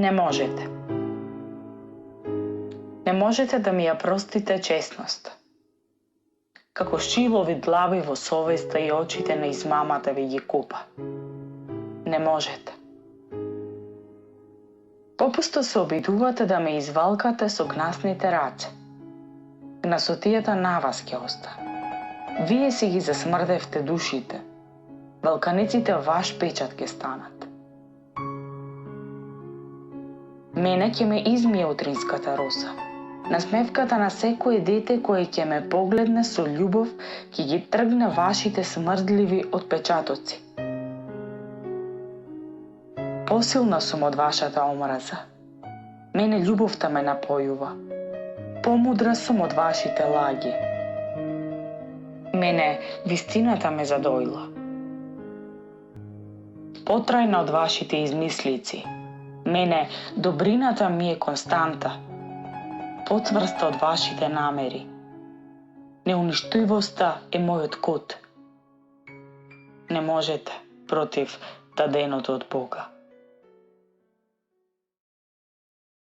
Не можете. Не можете да ми ја простите честност. Како шилови длави во совеста и очите на измамата ви ги купа. Не можете. Попусто се обидувате да ме извалкате со гнасните раце. Гнасотијата на вас ќе остане. Вие си ги засмрдевте душите. Валканиците ваш печат ќе станат. Мене ќе ме измие утринската роса. Насмевката на секое дете кое ќе ме погледне со љубов ќе ги тргне вашите смрдливи отпечатоци. Посилна сум од вашата омраза. Мене љубовта ме напојува. Помудра сум од вашите лаги. Мене вистината ме задојла. Потрајна од вашите измислици. Мене добрината ми е константа. Потврста од вашите намери. Неуништивоста е мојот код. Не можете против даденото од Бога.